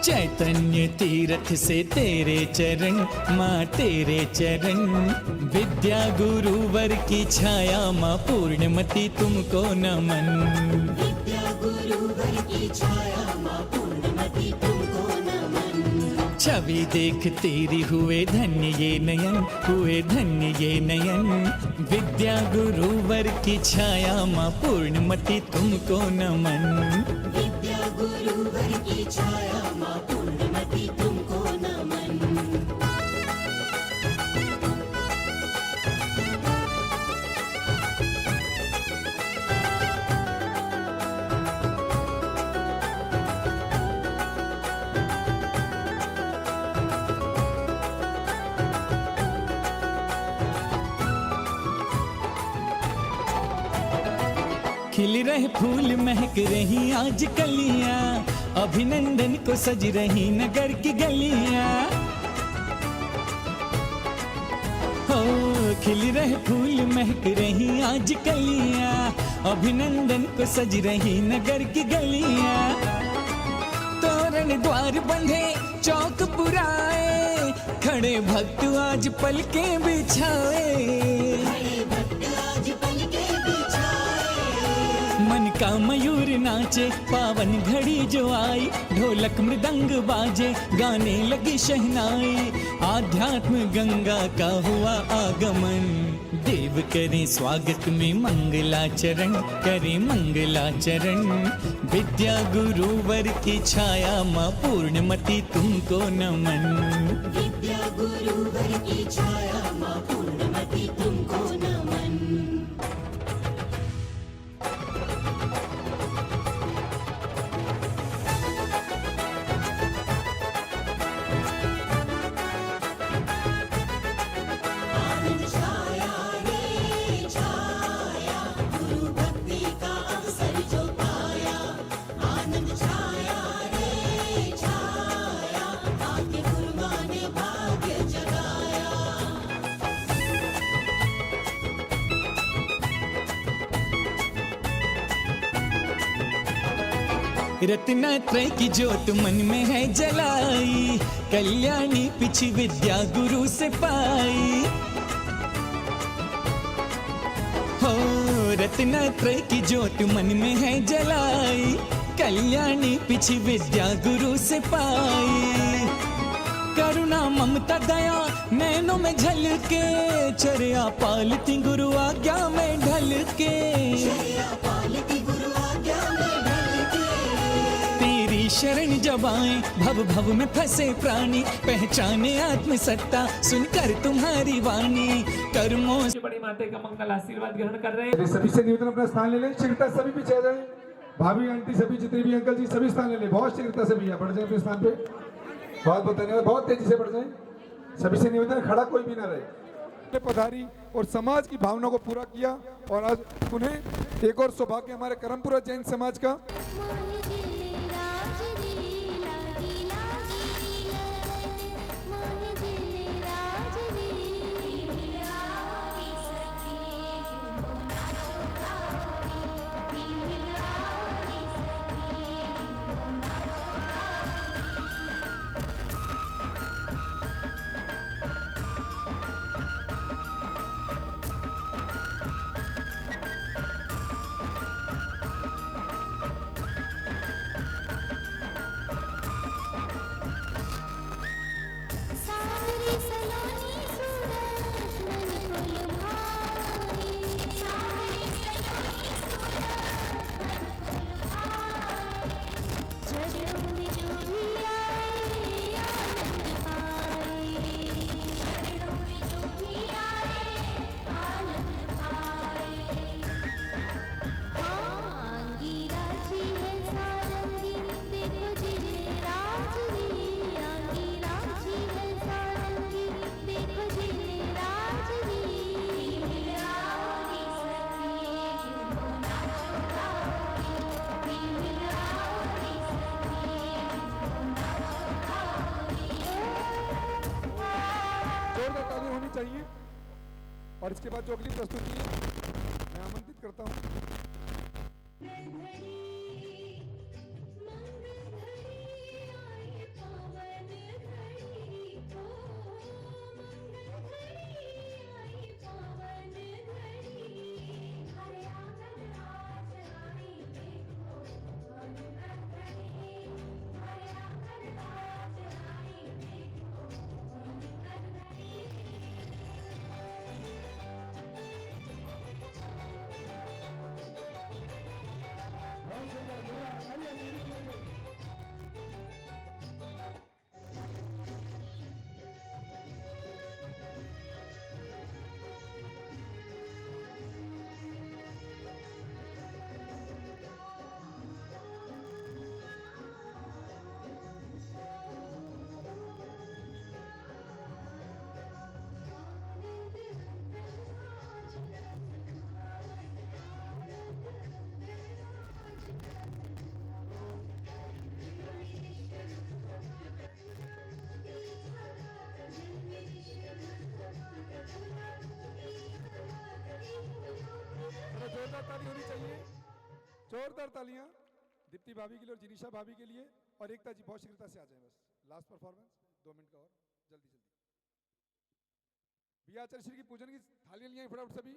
चैतन्य तीर्थ से तेरे चरण, माँ तेरे चरण। विद्या गुरुवर की छाया माँ पूर्णमती तुमको नमन। विद्या गुरुवर की छाया माँ पूर्णमती तुमको नमन। छवि देख तेरी हुए धन्य ये नयन, हुए धन्य ये नयन। विद्या गुरुवर की छाया माँ पूर्णमती तुमको नमन। विद्या गुरुवर की छाया माँ पूर्णमती तुमको नमन। खिल रहे फूल महक रही आज कलियां, अभिनंदन को सज रही नगर की गलियां। हो खिल रहे फूल महक रही आज कलियां, अभिनंदन को सज रही नगर की गलियां। तोरण द्वार बंधे चौक पुराए, खड़े भक्त आज पलके बिछाए। मन का मयूर नाचे पावन घड़ी जो आई, ढोलक मृदंग बाजे गाने लगी शहनाई। आध्यात्म गंगा का हुआ आगमन, देव करे स्वागत में मंगलाचरण, करे मंगलाचरण। विद्या गुरुवर की छाया माँ पूर्णमती तुमको नमन। विद्या गुरुवर की छाया माँ पूर्णमती तुमको नमन। रत्नात्रय की ज्योत मन में है जलाई, कल्याणी पिछी विद्या गुरु से पाई। हो रत्नात्रय की ज्योत मन में है जलाई, कल्याणी पिछी विद्या गुरु से पाई। करुणा ममता दया नैनों में झलके, चर्या पालती गुरु आज्ञा में ढलके। शरण जब आए भव भव में फंसे प्राणी, पहचाने आत्म सत्ता सुनकर तुम्हारी वाणी। कर्मों से बड़ी माते का मंगल आशीर्वाद ग्रहण कर रहे हैं। सभी से निवेदन अपना स्थान ले लें। शीघ्रता सभी पीछे आ जाएं। भाभी आंटी सभी जितने भी अंकल जी सभी स्थान ले लें। बहुत शीघ्रता से भैया बढ़ जाए अपने स्थान पे। बहुत बहुत धन्यवाद। बहुत तेजी से बढ़ जाए। सभी से निवेदन खड़ा कोई भी ना रहे। पधारी और समाज की भावना को पूरा किया और आज उन्हें एक और सौभाग्य हमारे करमपुरा जैन समाज का। चाहिए। और इसके बाद जो अगली प्रस्तुति है मैं आमंत्रित करता हूँ। जोरदार ताली होनी चाहिए, जोरदार तालियां दीप्ति भाभी के लिए और जिनीशा भाभी के लिए। और एकता जी बहुत शीघ्रता से आ जाए, बस लास्ट परफॉर्मेंस 2 मिनट का और जल्दी जल्दी। भैया आचार्य श्री की पूजन की थालियां लिए फटाफट सभी।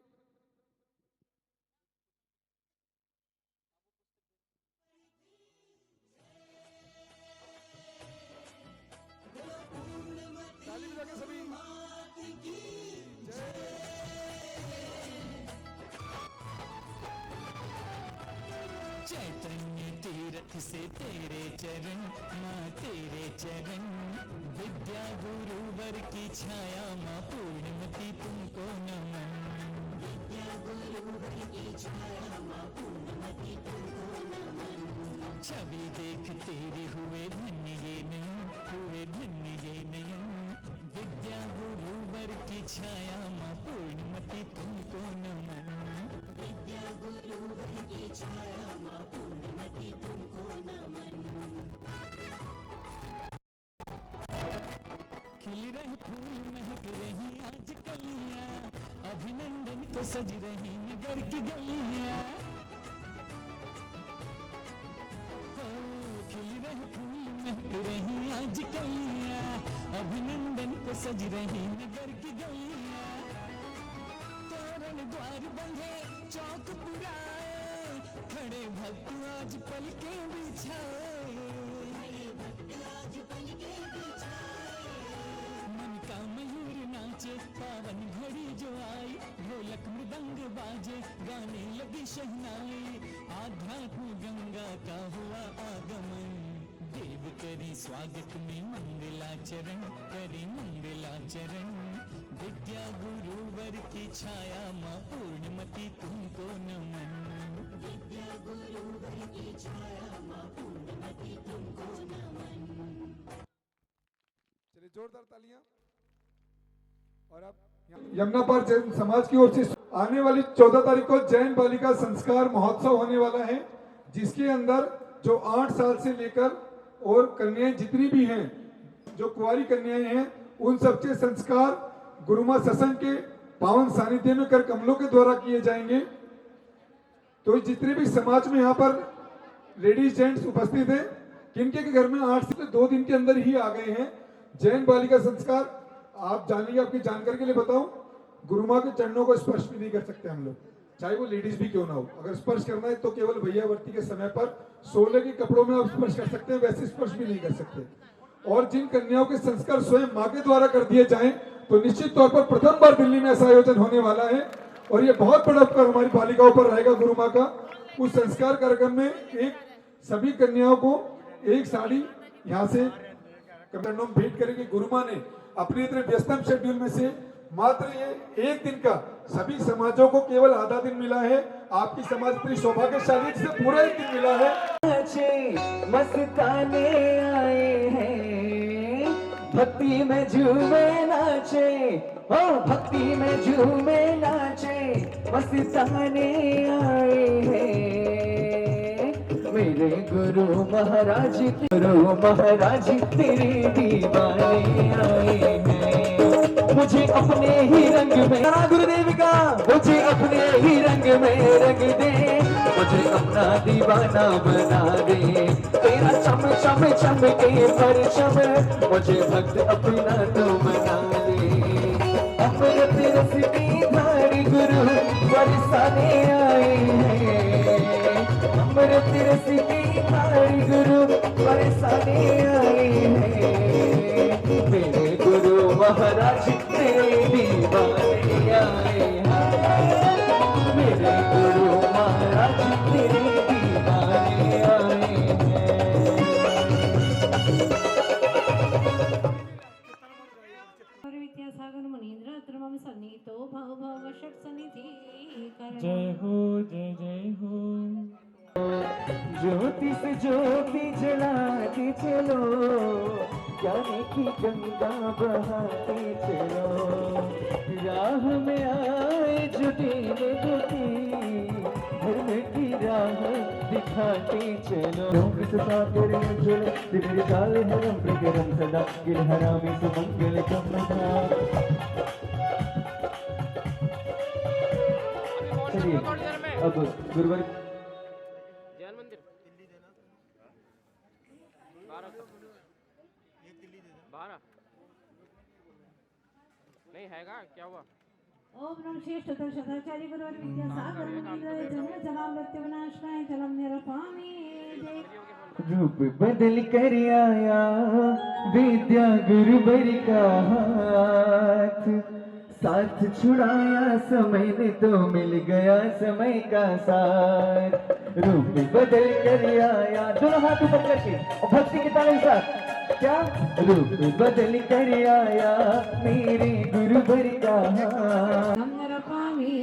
ताली बजा के सभी जय। चैतन्य तीर्थ से तेरे चरण, माँ तेरे चरण, विद्या गुरुवर की छाया, माँ पूर्णमती तुमको नमन। विद्या गुरुवर की छाया माँ पूर्णमती तुमको नमन। छवि देख तेरी हुए धन्य ये नयन, हुए धन्य ये नयन, विद्या गुरुवर की छाया, माँ पूर्णमती तुमको नमन। विद्या गुरुवर की छाया माँ पूर्णमती तुमको नमन। खिल रहे फूल महक रही आज कलियां, अभिनंदन तो सज रही नगर की गलियां। खिल रहे फूल महक रही आज कलियां, अभिनंदन को सज रही नगर की गलियां। तोरण द्वार बंधे चौक पुराए, खड़े भक्त आज पलके बिछाए। आज पल के बिछाए मन का मयूर नाचे, पावन घड़ी जो आई, ढोलक मृदंग बाजे, गाने लगी शहनाई। आध्यात्म गंगा का हुआ आगमन, देव करी स्वागत में मंगलाचरण, करी मंगलाचरण। विद्या गुरुवर की छाया, माँ पूर्णमती तुमको नमन। विद्या गुरुवर की छाया माँ पूर्णमती तुमको नमन। चलिए जोरदार तालियां। और अब यमुना पार जैन समाज की ओर से आने वाली 14 तारीख को जैन बालिका संस्कार महोत्सव होने वाला है, जिसके अंदर जो 8 साल से लेकर और कन्याएं जितनी भी हैं, जो कुंवारी कन्याएं हैं, उन सबके संस्कार गुरुमा सत्संग के पावन सानिध्य में कर कमलों के द्वारा किए जाएंगे। तो जितने भी समाज में यहाँ पर लेडीज जेंट्स उपस्थित हैं, किनके के घर में 8 से 2 दिन के अंदर ही आ गए हैं जैन बालिका संस्कार, आप जानिए, आपकी जानकारी के लिए बताऊं, गुरुमा के चरणों को स्पर्श भी नहीं कर सकते हम लोग, चाहे वो लेडीज भी क्यों ना हो। अगर स्पर्श करना है तो केवल भैयावर्ती के समय पर 16 के कपड़ों में आप स्पर्श कर सकते हैं, वैसे स्पर्श भी नहीं कर सकते। और जिन कन्याओं के संस्कार स्वयं माँ के द्वारा कर दिए जाएं, तो निश्चित तौर पर प्रथम बार दिल्ली में ऐसा आयोजन होने वाला है और ये बहुत बड़ा उपकार हमारी बालिकाओं पर रहेगा गुरुमा का। उस संस्कार कार्यक्रम में एक सभी कन्याओं को एक साड़ी यहाँ से भेंट करेंगे। गुरुमा ने अपने इतने व्यस्तम शेड्यूल में से मात्र ये एक दिन का सभी समाजों को केवल आधा दिन मिला है। आपकी समाज इतनी सौभाग्यशाली से पूरा एक दिन मिला है। मस्ताने आए हैं, भक्ति में झूमे नाचे, ओ भक्ति में झूमे नाचे, मस्ताने आए हैं। मेरे गुरु महाराज तेरे दीवाने आए हैं। मुझे अपने ही रंग में गुरुदेव का, मुझे अपने ही रंग में रंग दे, मुझे अपना दीवाना बना दे। तेरा चम चम चम के परचम, मुझे भक्त अपना तो बना दे। अमृत रस की धारी गुरु बरसाने आए हैं। अमृत रस की धारी गुरु बरसाने आए हैं। मेरे गुरु महाराज तेरे दीवाने आए हैं। मेरे गुरु महाराज तेरे दीवाने आए हैं। विद्यासागर मुनीन्द्र त्रमम सन्नीतो भव भव षट सन्निधि जय हो जय जय हो। ज्योति से ज्योति जलाते चलो, ज्ञान की गंगा बहाते चलो। राह में आए जुटे जुटी, धर्म की राह दिखाते चलो। सागर उज्ज्वल त्रिविधाल हरम प्रगरम सदा, गिरहरामी सुमंगल कमला। चलिए अब गुरुवर जैन मंदिर 12 नहीं हैगा क्या हुआ ओम नमः श्रेष्ठ सदाचार्य गुरुवर विद्यासागर मुनिन्द्राय जन्म जलामृत्यु विनाशनाय जलम निरपामि रूप बदल कर आया विद्या गुरुवर का हाथ साथ छुड़ाया समय ने तो मिल गया समय का साथ रूप बदल कर आया दोनों हाथ ऊपर करके और भक्ति के ताले के साथ क्या रूप बदल कर आया मेरे गुरुवर का हाथ जलम निरपामि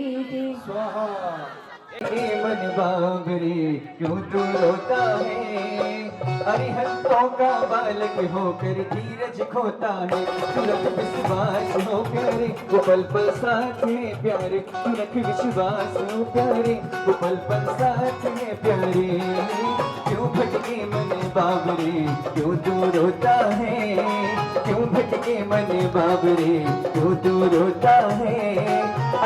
मन बाबरे क्यों तू रोता है अरिहंतों का बालक होकर धीरज खोता है तू रख विश्वास हो प्यारे वो पल पल साथ है प्यारे तू रख विश्वास हो प्यारे वो पल पल साथ है प्यारे क्यों भटके मन बाबरे क्यों तू रोता है क्यों भटके मन बाबरे क्यों तू रोता है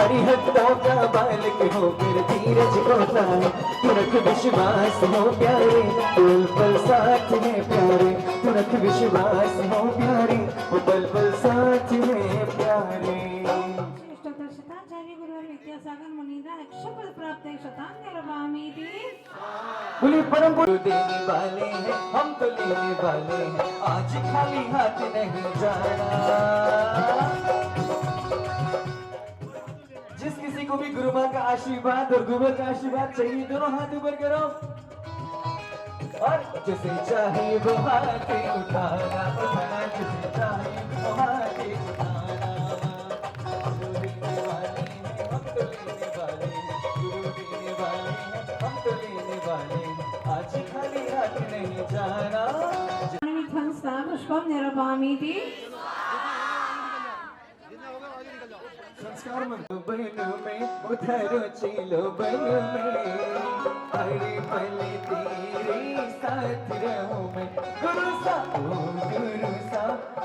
अरिहंतों का बालक होकर धीरज खोता है तू रख विश्वास हो प्यारे पल पल साथ है प्यारे तू रख विश्वास हो प्यारे वो पल पल साथ है प्यारे श्रेष्ठ सदाचार्य गुरुवर विद्यासागर मुनिन्द्राय अक्षपद प्राप्त शतान निरपामि बोले परम गुरु देने वाले हैं हम तो लेने वाले हैं आज खाली हाथ नहीं जाना जिस किसी को भी गुरु माँ का आशीर्वाद और गुरु का आशीर्वाद चाहिए दोनों हाथ ऊपर करो और जिसे चाहे वो हाथ उठाना उठाना जिसे चाहे वो हाथ उठाना गुरु देने वाले हैं हम तो लेने वाले हैं गुरु देने वाले हैं हम तो लेने वाले हैं आज खाली हाथ नहीं जाना संस्था पुष्पम निरपामि संस्कार मन बन में उधर चिलो बन में हरे पल तेरे साथ रहूं मैं गुरु सा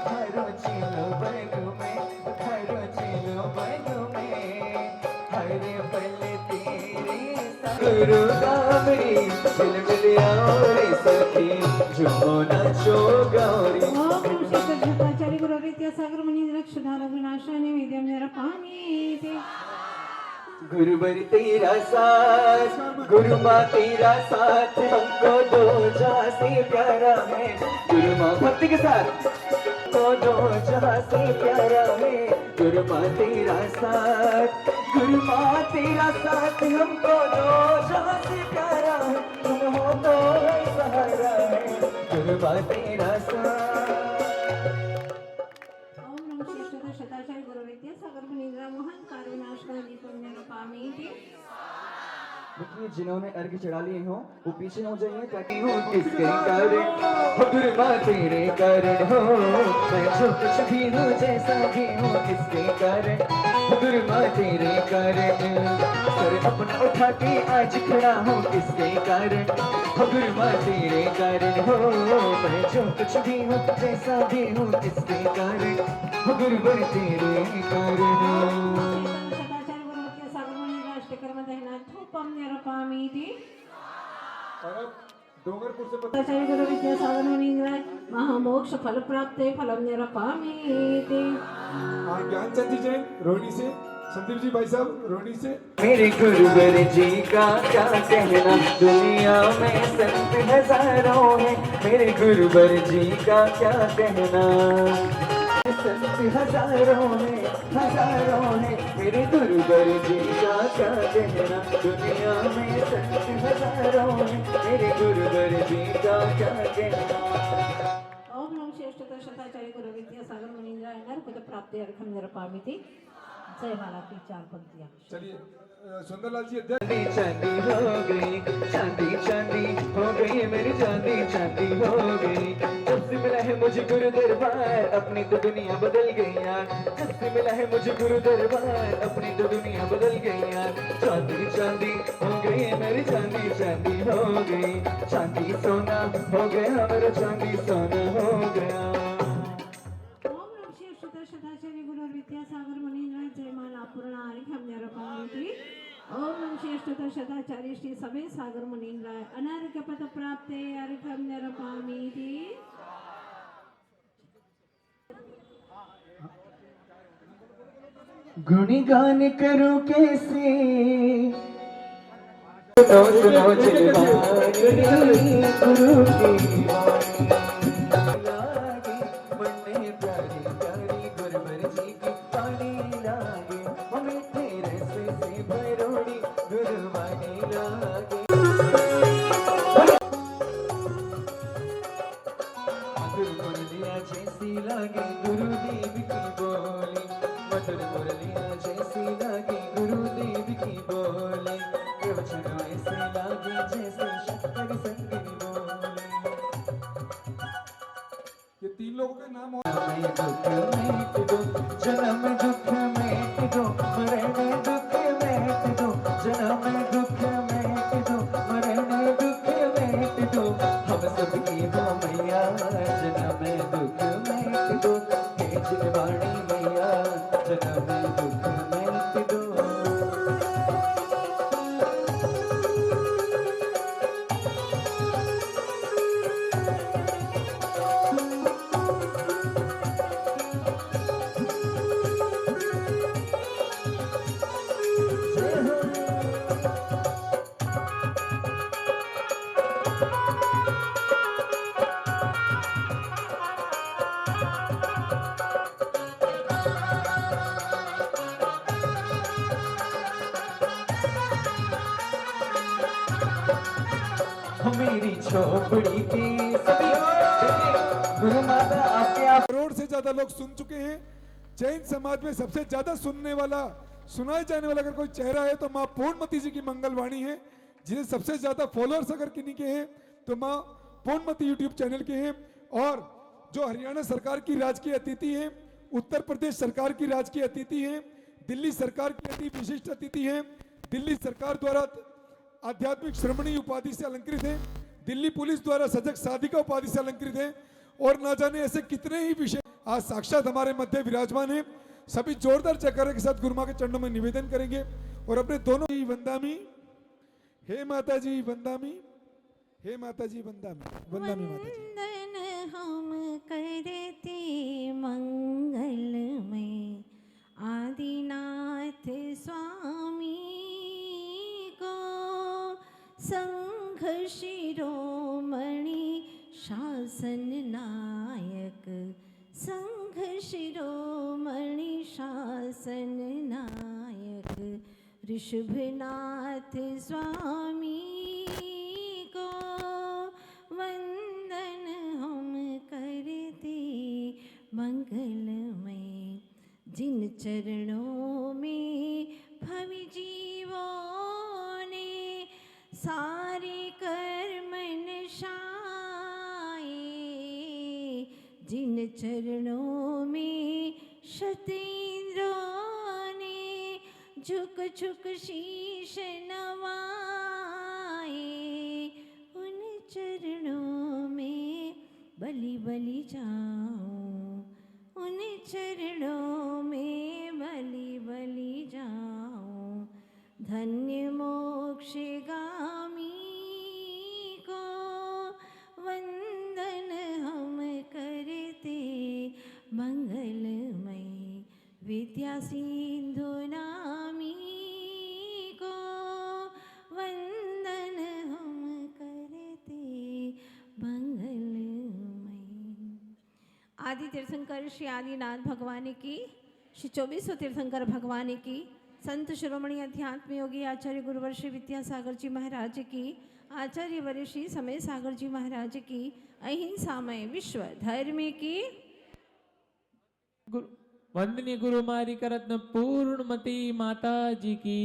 हरो चिलो बन में उधर चिलो बन में हरे पल तेरे साथ गुरु गावरी दिल मिल आओ सखी जो नाचो गौरी ओम नमः श्रेष्ठ सदाचार्य गुरुवर विद्यासागर मुनिन्द्राय क्षुधार विनाशनाय विद्यम निरपामि गुरुवर तेरा साथ गुरु माँ तेरा साथ हमको दो जहाँ से प्यारा है गुरु माँ भक्ति के साथ को दो जहाँ से प्यारा है गुरु माँ तेरा साथ गुरु माँ तेरा साथ हमको दो जहाँ से प्यारा है तुम हो तो सहारा है गुरु माँ तेरा साथ ओम नमः श्रेष्ठ सदाचार्य गुरुवर विद्यासागर मुनिन्द्राय महान कार्य विनाशनाय विद्यम निरपामि देखिए जिन्होंने अर्घ चढ़ा लिए हो वो पीछे हो जाइए ताकि हो किसके कारण हो गुरु माँ तेरे कारण हो मैं जो कुछ भी हूँ जैसा भी हूँ किसके कारण हो गुरु माँ तेरे कारण सर अपना उठा के आज खड़ा हूँ किसके कारण हो गुरु माँ तेरे कारण हो मैं जो कुछ भी हूँ जैसा भी हूँ किसके कारण हो गुरुवर तेरे कारण सदाचार्य गुरुवर विद्यासागर मुनिन्द्राय अष्टकर्म दहनाय धूपम निरपामि और अब डोंगरपुर से सदाचार्य गुरुवर विद्यासागर मुनिन्द्राय महामोक्ष फल प्राप्त फलम निरपामि ज्ञानचंद जी जैन रोहिणी से संदीप जी भाई साहब रोहिणी से मेरे गुरुवर जी का क्या कहना दुनिया में संत हजारों हैं मेरे गुरुवर जी का क्या कहना संत हजारों हैं मेरे गुरुवर जी का क्या कहना दुनिया में संत हजारों हैं मेरे गुरुवर जी का क्या कहना ओम नमः श्रेष्ठ सदाचार्य गुरुवर विद्यासागर मुनिन्द्राय नरपद प्राप्त अर्घम निरपामि जय माला की 4 पंक्तियां चलिए सुंदरलाल जी अध्यक्ष चांदी हो गई चांदी हो गई मेरी चांदी हो गई जब से मिला है मुझे गुरु दरबार अपनी तो दुनिया बदल गई यार जब से मिला है मुझे गुरु दरबार अपनी तो दुनिया बदल गई यार चांदी हो गई मेरी चांदी हो गई चांदी सोना हो गया मेरा चांदी सोना हो गया ओम नमः श्रेष्ठ सदाचार्य गुरुवर विद्यासागर मुनिन्द्राय जय माला पूर्ण अर्घम निरपामि ओम नमः श्रेष्ठ श्रेष्ठत शताचार्य श्री सभे सागर मुनीन्द्राय अनार्घ्य पद प्राप्ते अर्घ्यं निरपामीति। गुणगान करूं कैसे सुनो सुनो चिलवानी गुरु की वाणी लागे बनने प्यारी प्यारी गुरवर जी की पानी लागे वो मीठे रस से भरोड़ी गुरवानी लागे मधुर मुरलिया जैसी लागे गुरुदेव की बोली मधुर मुरलिया जैसी लागे गुरुदेव की बोली प्रवचनों ऐसे लागे जैसे शक्कर संगनी बोली ये तीन लोगों के नाम और मैं दुख मिट दो जन्म दुख मिट दो मरण दुख मिट दो जन्म दुख मिट दो मरण दुख मिट दो हम सबकी हो मैया जन्म दुख मिट दो हे जिलवाणी मैया जन्म दुख मिट दो मेरी झोपड़ी की सभी गुरु माता आपके आप करोड़ से ज्यादा लोग सुन चुके हैं। जैन समाज में सबसे ज्यादा सुनाए जाने वाला अगर कोई चेहरा है तो माँ पूर्णमती जी की मंगलवाणी है, जिन्हें सबसे ज्यादा फॉलोअर्स अगर किन्हीं के हैं तो माँ पूर्णमती यूट्यूब चैनल के हैं। और जो हरियाणा सरकार की राजकीय अतिथि हैं, उत्तर प्रदेश सरकार की राजकीय अतिथि हैं, दिल्ली सरकार की अति विशिष्ट अतिथि हैं, दिल्ली सरकार द्वारा आध्यात्मिक श्रमणी उपाधि से अलंकृत है, दिल्ली पुलिस द्वारा सजग साधिका उपाधि से अलंकृत है और ना जाने ऐसे कितने ही विषय आज साक्षात हमारे मध्य विराजमान है। सभी जोरदार जयकारे के साथ गुरु मां के चरणों में निवेदन करेंगे और अपने दोनों ही वंदामी, हे माता जी वंदामी, हे माता जी वंदामी, वंदामी माता जी। वंदन हम करते मंगलमय आदिनाथ स्वामी को संघ शिरोमणि शासन नायक, संघ शिरोमणि शासन नायक ऋषभनाथ स्वामी को वंदन हम करते मंगलमय। जिन चरणों में भवि जीवों ने सारे कर्म नशाए, जिन चरणों में शतेंद्रों ने झुक झुक शीश नवाए, उन चरणों में बलि बलि जाऊं, उन चरणों में बलि बलि जाऊं। धन्य मोक्षगामी को वंदन हम करते मंगलमय। विद्या सिंधु नामी को वंदन हम करते मंगलमय। आदि तीर्थंकर श्री आदिनाथ भगवान की, श्री 24 तीर्थंकर भगवान की, संत शिरोमणि अध्यात्म योगी आचार्य गुरुवर श्री विद्यासागर जी महाराज की, आचार्य वर्य श्री समय सागर जी महाराज की, अहिंसामय विश्व धर्म की। वंदनीय गुरु मारी करत्न पूर्णमती माता जी की,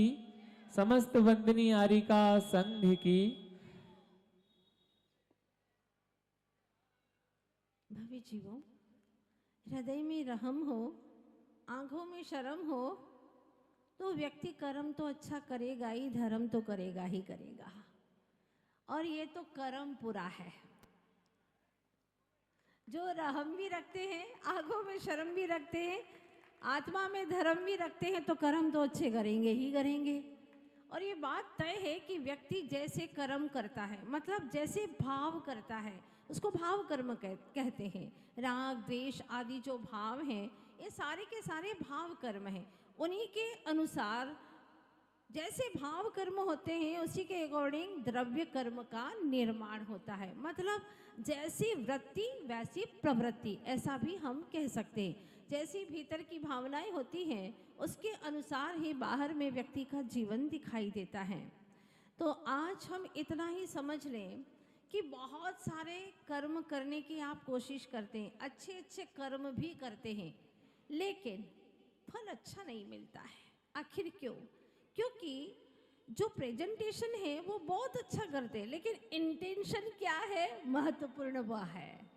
समस्त वंदनीय आरिका संघ की। भवि जीवो, हृदय में रहम हो, आंखों में शर्म हो तो व्यक्ति कर्म तो अच्छा करेगा ही, धर्म तो करेगा ही करेगा। और ये तो कर्म पूरा है। जो रहम भी रखते हैं, आंखों में शर्म भी रखते हैं, आत्मा में धर्म भी रखते हैं, तो कर्म तो अच्छे करेंगे ही करेंगे। और ये बात तय है कि व्यक्ति जैसे कर्म करता है, मतलब जैसे भाव करता है, उसको भाव कर्म कहते हैं। राग द्वेष आदि जो भाव हैं, ये सारे के सारे भाव कर्म हैं। उन्हीं के अनुसार जैसे भाव कर्म होते हैं, उसी के अकॉर्डिंग द्रव्य कर्म का निर्माण होता है। मतलब जैसी वृत्ति वैसी प्रवृत्ति, ऐसा भी हम कह सकते हैं। जैसी भीतर की भावनाएं होती हैं, उसके अनुसार ही बाहर में व्यक्ति का जीवन दिखाई देता है। तो आज हम इतना ही समझ लें कि बहुत सारे कर्म करने की आप कोशिश करते हैं, अच्छे अच्छे कर्म भी करते हैं, लेकिन फल अच्छा नहीं मिलता है। आखिर क्यों? क्योंकि जो प्रेजेंटेशन है वो बहुत अच्छा करते हैं, लेकिन इंटेंशन क्या है, महत्वपूर्ण वह है।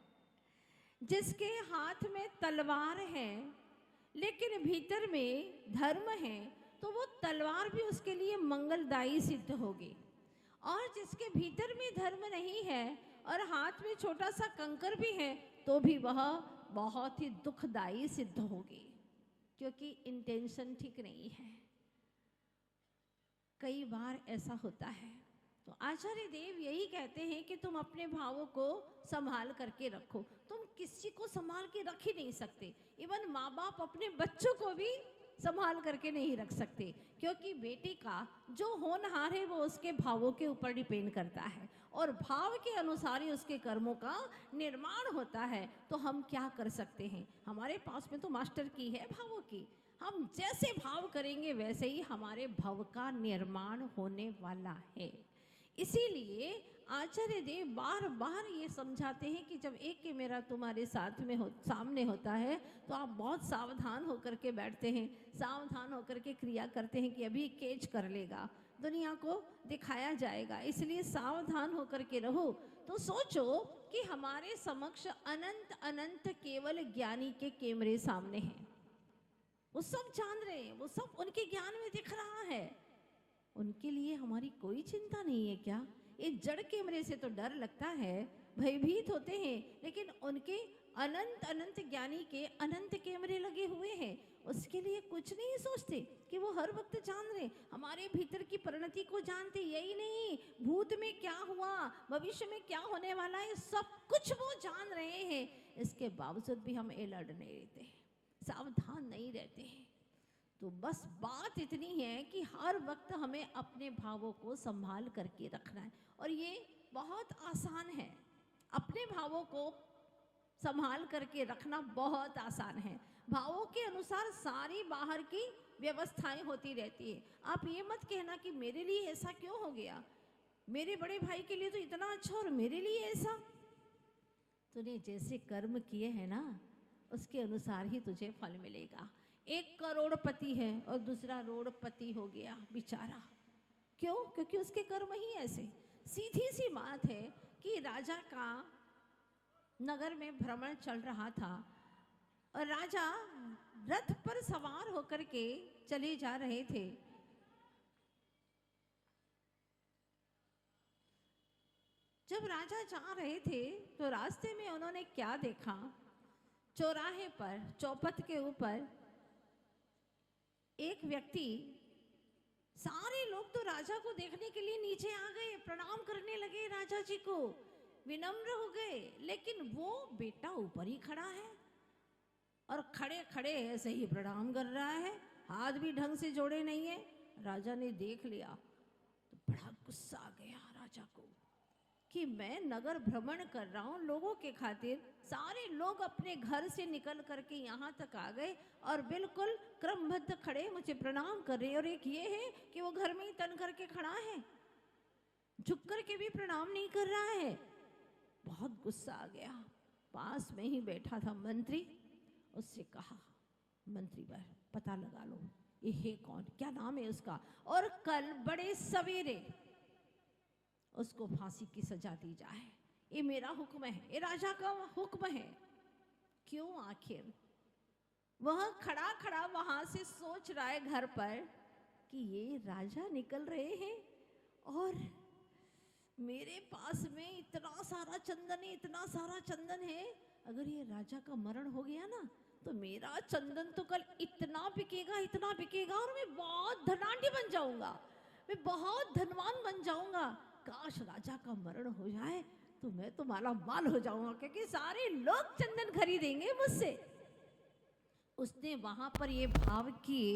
जिसके हाथ में तलवार है लेकिन भीतर में धर्म है, तो वो तलवार भी उसके लिए मंगलदायी सिद्ध होगी। और जिसके भीतर में धर्म नहीं है और हाथ में छोटा सा कंकर भी है, तो भी वह बहुत ही दुखदायी सिद्ध होगी, क्योंकि इंटेंशन ठीक नहीं है। कई बार ऐसा होता है। तो आचार्य देव यही कहते हैं कि तुम अपने भावों को संभाल करके रखो। तुम किसी को संभाल के रख ही नहीं सकते। इवन माँ बाप अपने बच्चों को भी संभाल करके नहीं रख सकते, क्योंकि बेटी का जो होनहार है वो उसके भावों के ऊपर डिपेंड करता है, और भाव के अनुसार ही उसके कर्मों का निर्माण होता है। तो हम क्या कर सकते हैं? हमारे पास में तो मास्टर की है भावों की। हम जैसे भाव करेंगे वैसे ही हमारे भव का निर्माण होने वाला है। इसीलिए आचार्य देव बार बार ये समझाते हैं कि जब एक कैमरा तुम्हारे साथ में सामने होता है, तो आप बहुत सावधान होकर के बैठते हैं, सावधान होकर के क्रिया करते हैं कि अभी कैच कर लेगा, दुनिया को दिखाया जाएगा, इसलिए सावधान होकर के रहो। तो सोचो कि हमारे समक्ष अनंत अनंत केवल ज्ञानी के कैमरे सामने हैं। वो सब जान रहे हैं, वो सब उनके ज्ञान में दिख रहा है। उनके लिए हमारी कोई चिंता नहीं है क्या? ये जड़ कैमरे से तो डर लगता है, भयभीत होते हैं, लेकिन उनके अनंत अनंत ज्ञानी के अनंत कैमरे लगे हुए हैं। उसके लिए कुछ नहीं सोचते कि वो हर वक्त जान रहे, हमारे भीतर की परिणति को जानते। यही नहीं, भूत में क्या हुआ, भविष्य में क्या होने वाला है, सब कुछ वो जान रहे हैं। इसके बावजूद भी हम अलर्ट नहीं रहते, सावधान नहीं रहते हैं। तो बस बात इतनी है कि हर वक्त हमें अपने भावों को संभाल करके रखना है, और ये बहुत आसान है। अपने भावों को संभाल करके रखना बहुत आसान है। भावों के अनुसार सारी बाहर की व्यवस्थाएं होती रहती है। आप ये मत कहना कि मेरे लिए ऐसा क्यों हो गया, मेरे बड़े भाई के लिए तो इतना अच्छा और मेरे लिए ऐसा। तूने जैसे कर्म किए हैं ना, उसके अनुसार ही तुझे फल मिलेगा। एक करोड़पति है और दूसरा रोड़पति हो गया बेचारा। क्यों? क्योंकि उसके कर्म ही ऐसे। सीधी सी बात है कि राजा का नगर में भ्रमण चल रहा था और राजा रथ पर सवार होकर के चले जा रहे थे। जब राजा जा रहे थे तो रास्ते में उन्होंने क्या देखा? चौराहे पर, चौपट के ऊपर एक व्यक्ति, सारे लोग तो राजा को देखने के लिए नीचे आ गए, प्रणाम करने लगे राजा जी को, विनम्र हो गए, लेकिन वो बेटा ऊपर ही खड़ा है और खड़े खड़े ऐसे ही प्रणाम कर रहा है, हाथ भी ढंग से जोड़े नहीं है। राजा ने देख लिया तो बड़ा गुस्सा आ गया राजा को कि मैं नगर भ्रमण कर रहा हूँ लोगों के खातिर, सारे लोग अपने घर से निकल करके यहाँ तक आ गए और बिल्कुल क्रमबद्ध खड़े मुझे प्रणाम कर रहे हैं, और एक ये है कि वो घर में ही तन करके खड़ा है, झुक करके भी प्रणाम नहीं कर रहा है। बहुत गुस्सा आ गया। पास में ही बैठा था मंत्री, उससे कहा, मंत्री भाई पता लगा लो ये है कौन, क्या नाम है उसका, और कल बड़े सवेरे उसको फांसी की सजा दी जाए। ये मेरा हुक्म है, ये राजा का हुक्म है। क्यों? आखिर वह खड़ा खड़ा वहां से सोच रहा है घर पर कि ये राजा निकल रहे हैं और मेरे पास में इतना सारा चंदन है, इतना सारा चंदन है, अगर ये राजा का मरण हो गया ना तो मेरा चंदन तो कल इतना बिकेगा, इतना बिकेगा और मैं बहुत धनाढ्य बन जाऊंगा। मैं बहुत धनवान बन जाऊंगा, काश राजा का मरण हो जाए तो मैं तो माला माल हो जाऊंगा, क्योंकि सारे लोग चंदन खरीदेंगे मुझसे। उसने वहां पर ये भाव किए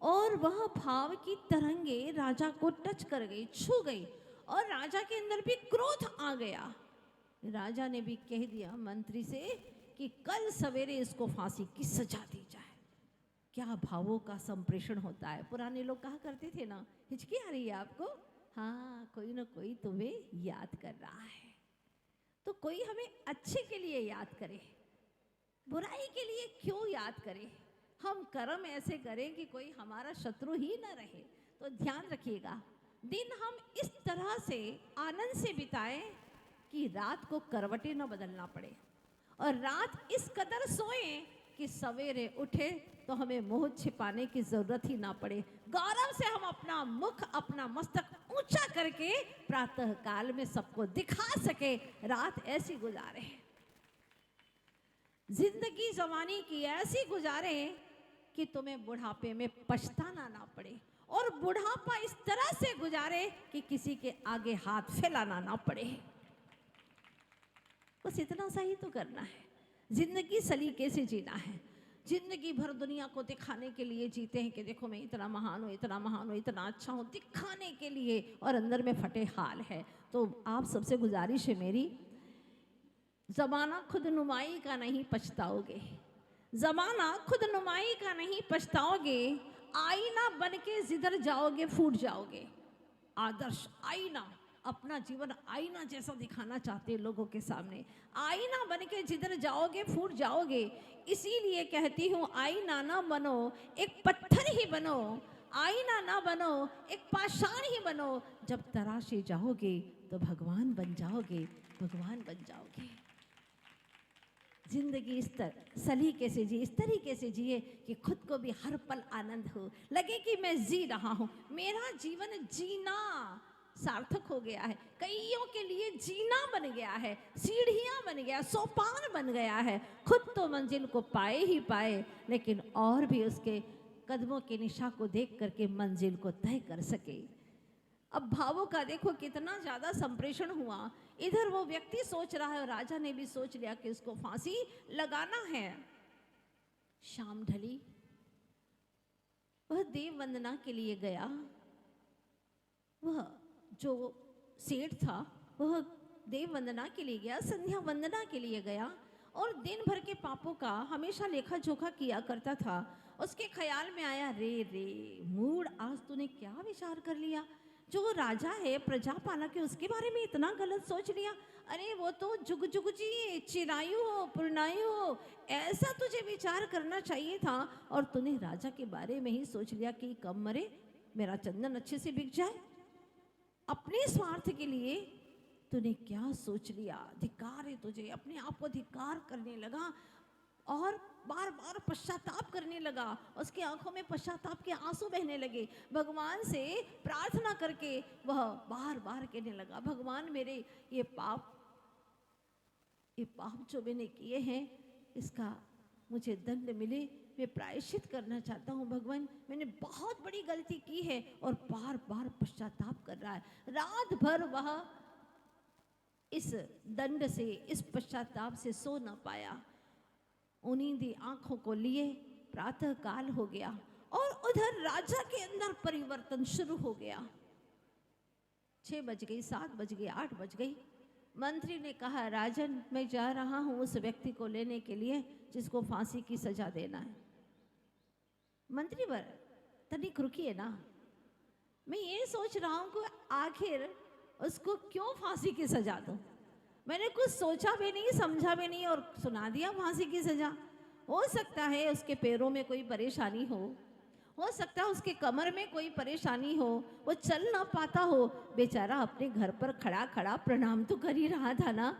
और वह भाव की तरंगे राजा को टच कर गई, छू गई, और राजा के अंदर भी क्रोध आ गया। राजा ने भी कह दिया मंत्री से कि कल सवेरे इसको फांसी की सजा दी जाए। क्या भावों का संप्रेषण होता है। पुराने लोग कहा करते थे ना, हिचकी आ रही है आपको, हाँ कोई ना कोई तुम्हें याद कर रहा है। तो कोई हमें अच्छे के लिए याद करे, बुराई के लिए क्यों याद करे। हम कर्म ऐसे करें कि कोई हमारा शत्रु ही न रहे। तो ध्यान रखिएगा, दिन हम इस तरह से आनंद से बिताएं कि रात को करवटें न बदलना पड़े, और रात इस कदर सोएं कि सवेरे उठे तो हमें मुंह छिपाने की जरूरत ही ना पड़े। गौरव से हम अपना मुख, अपना मस्तक ऊंचा करके प्रातः काल में सबको दिखा सके। रात ऐसी गुजारे, जिंदगी जवानी की ऐसी गुजारे कि तुम्हें बुढ़ापे में पछताना ना पड़े, और बुढ़ापा इस तरह से गुजारे कि किसी के आगे हाथ फैलाना ना पड़े। बस इतना सा ही तो करना है। जिंदगी सलीके से जीना है। जिंदगी भर दुनिया को दिखाने के लिए जीते हैं कि देखो मैं इतना महान हूँ, इतना महान हूँ, इतना अच्छा हूँ, दिखाने के लिए, और अंदर में फटे हाल है। तो आप सबसे गुजारिश है मेरी, जमाना खुद नुमाई का नहीं पछताओगे, जमाना खुद नुमाई का नहीं पछताओगे, आईना बन के जिधर जाओगे फूट जाओगे। आदर्श आईना, अपना जीवन आईना जैसा दिखाना चाहते हैं लोगों के सामने, आईना बन के जिधर जाओगे फूट जाओगे। इसीलिए कहती हूँ आईना ना बनो, एक पत्थर ही बनो, आईना ना बनो, एक पाषाण ही बनो। जब तराशे जाओगे तो भगवान बन जाओगे, भगवान बन जाओगे। जिंदगी इस सलीके से जिए, इस तरीके से जिए कि खुद को भी हर पल आनंद हो, लगे कि मैं जी रहा हूँ, मेरा जीवन जीना सार्थक हो गया है। कईयों के लिए जीना बन गया है, सीढ़ियां बन गया, सोपान बन गया है। खुद तो मंजिल को पाए ही पाए, लेकिन और भी उसके कदमों के निशा को देख करके मंजिल को तय कर सके। अब भावों का देखो कितना ज्यादा संप्रेषण हुआ। इधर वो व्यक्ति सोच रहा है और राजा ने भी सोच लिया कि उसको फांसी लगाना है। शाम ढली, वह देव वंदना के लिए गया। वह जो सेठ था वह देव वंदना के लिए गया, संध्या वंदना के लिए गया, और दिन भर के पापों का हमेशा लेखा जोखा किया करता था। उसके ख्याल में आया, रे रे मूड, आज तूने क्या विचार कर लिया। जो राजा है प्रजा पालक है, उसके बारे में इतना गलत सोच लिया। अरे वो तो जुग जुग जी, चिरायु हो, पुरनायु हो, ऐसा तुझे विचार करना चाहिए था। और तूने राजा के बारे में ही सोच लिया कि कब मरे, मेरा चंदन अच्छे से बिक जाए। अपने स्वार्थ के लिए तूने क्या सोच लिया। धिक्कार है तुझे, अपने आप को धिक्कार करने लगा और बार बार पश्चाताप करने लगा। उसकी आंखों में पश्चाताप के आंसू बहने लगे। भगवान से प्रार्थना करके वह बार बार कहने लगा, भगवान मेरे ये पाप जो मैंने किए हैं, इसका मुझे दंड मिले, मैं प्रायश्चित करना चाहता हूँ। भगवान मैंने बहुत बड़ी गलती की है, और बार बार पश्चाताप कर रहा है। रात भर वह इस दंड से, इस पश्चाताप से सो न पाया। उन्नींदी आंखों को लिए प्रातः काल हो गया, और उधर राजा के अंदर परिवर्तन शुरू हो गया। 6 बज गई, 7 बज गई, 8 बज गई। मंत्री ने कहा, राजन मैं जा रहा हूं उस व्यक्ति को लेने के लिए जिसको फांसी की सजा देना है। मंत्री वर तनिक रुकिए ना, मैं ये सोच रहा हूं कि आखिर उसको क्यों फांसी की सजा दूं। मैंने कुछ सोचा भी नहीं, समझा भी नहीं, और सुना दिया फांसी की सजा। हो सकता है उसके पैरों में कोई परेशानी हो सकता है उसके कमर में कोई परेशानी हो, वो चल ना पाता हो। बेचारा अपने घर पर खड़ा खड़ा प्रणाम तो कर ही रहा था ना।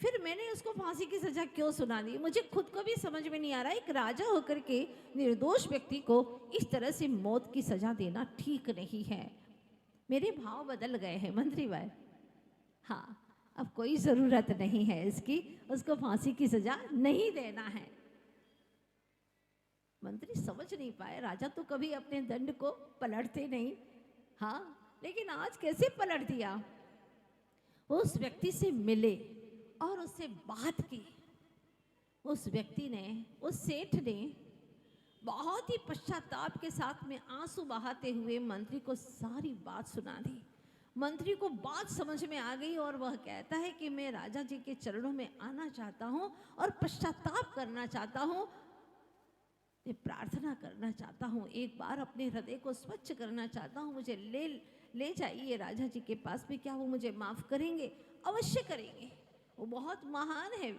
फिर मैंने उसको फांसी की सजा क्यों सुना दी, मुझे खुद को भी समझ में नहीं आ रहा। एक राजा होकर के निर्दोष व्यक्ति को इस तरह से मौत की सजा देना ठीक नहीं है। मेरे भाव बदल गए हैं मंत्री भाई। हाँ, अब कोई ज़रूरत नहीं है इसकी, उसको फांसी की सजा नहीं देना है। मंत्री समझ नहीं पाए, राजा तो कभी अपने दंड को पलटते नहीं। हाँ, लेकिन आज कैसे पलट दिया। वो उस व्यक्ति से मिले और उससे बात की। उस व्यक्ति ने, उस सेठ ने बहुत ही पश्चाताप के साथ में आंसू बहाते हुए मंत्री को सारी बात सुना दी। मंत्री को बात समझ में आ गई और वह कहता है कि मैं राजा जी के चरणों में आना चाहता हूँ और पश्चाताप करना चाहता हूँ, मैं प्रार्थना करना चाहता हूँ, एक बार अपने हृदय को स्वच्छ करना चाहता हूँ, मुझे ले जाइए राजा जी के पास में। क्या वो मुझे माफ करेंगे? अवश्य करेंगे। वो बहुत महान है,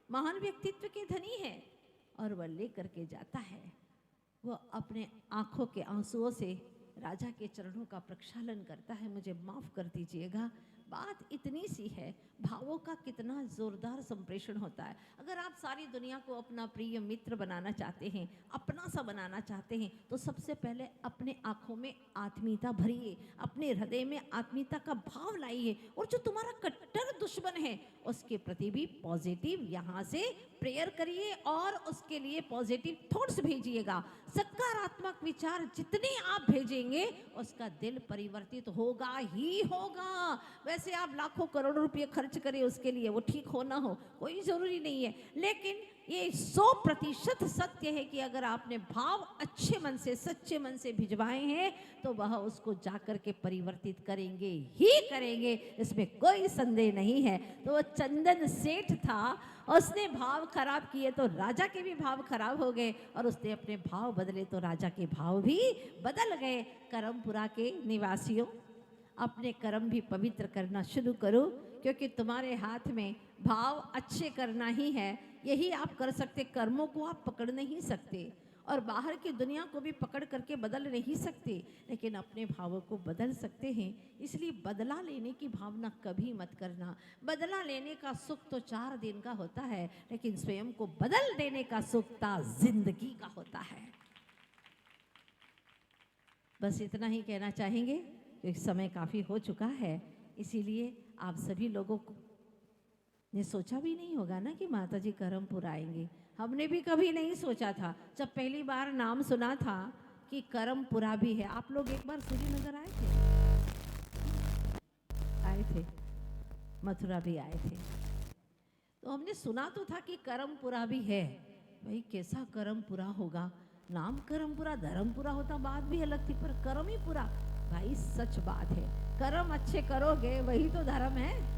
महान व्यक्तित्व के धनी है। और वह ले करके जाता है। वह अपने आंखों के आंसुओं से राजा के चरणों का प्रक्षालन करता है, मुझे माफ कर दीजिएगा। बात इतनी सी है, भावों का कितना जोरदार संप्रेषण होता है। अगर आप सारी दुनिया को अपना प्रिय मित्र बनाना चाहते हैं, अपना सा बनाना चाहते हैं, तो सबसे पहले अपने आंखों में आत्मीयता भरिए, अपने हृदय में आत्मीयता का भाव लाइए, और जो तुम्हारा कट्टर दुश्मन है उसके प्रति भी पॉजिटिव यहाँ से प्रेयर करिए और उसके लिए पॉजिटिव थॉट्स भेजिएगा। सकारात्मक विचार जितने आप भेजेंगे उसका दिल परिवर्तित होगा ही होगा। वैसे आप लाखों करोड़ों रुपए खर्च करें उसके लिए, वो ठीक हो ना हो कोई जरूरी नहीं है, लेकिन ये 100% सत्य है कि अगर आपने भाव अच्छे मन से, सच्चे मन से भिजवाए हैं तो वह उसको जाकर के परिवर्तित करेंगे ही करेंगे, इसमें कोई संदेह नहीं है। तो वो चंदन सेठ था, उसने भाव खराब किए तो राजा के भी भाव खराब हो गए, और उसने अपने भाव बदले तो राजा के भाव भी बदल गए। करमपुरा के निवासियों, अपने कर्म भी पवित्र करना शुरू करो, क्योंकि तुम्हारे हाथ में भाव अच्छे करना ही है, यही आप कर सकते। कर्मों को आप पकड़ नहीं सकते और बाहर की दुनिया को भी पकड़ करके बदल नहीं सकते, लेकिन अपने भावों को बदल सकते हैं। इसलिए बदला लेने की भावना कभी मत करना। बदला लेने का सुख तो 4 दिन का होता है, लेकिन स्वयं को बदल देने का सुख जिंदगी का होता है। बस इतना ही कहना चाहेंगे, क्योंकि समय काफ़ी हो चुका है। इसीलिए आप सभी लोगों को ने सोचा भी नहीं होगा ना कि माताजी करमपुर आएंगे। हमने भी कभी नहीं सोचा था। जब पहली बार नाम सुना था कि करमपुरा भी है, आप लोग एक बार श्रीनगर आए थे, मथुरा भी आए थे, तो हमने सुना तो था कि करमपुरा भी है। भाई कैसा करमपुरा होगा, नाम करमपुरा, धर्मपुरा होता बात भी अलग थी, पर करम ही पूरा। भाई सच बात है, कर्म अच्छे करोगे वही तो धर्म है।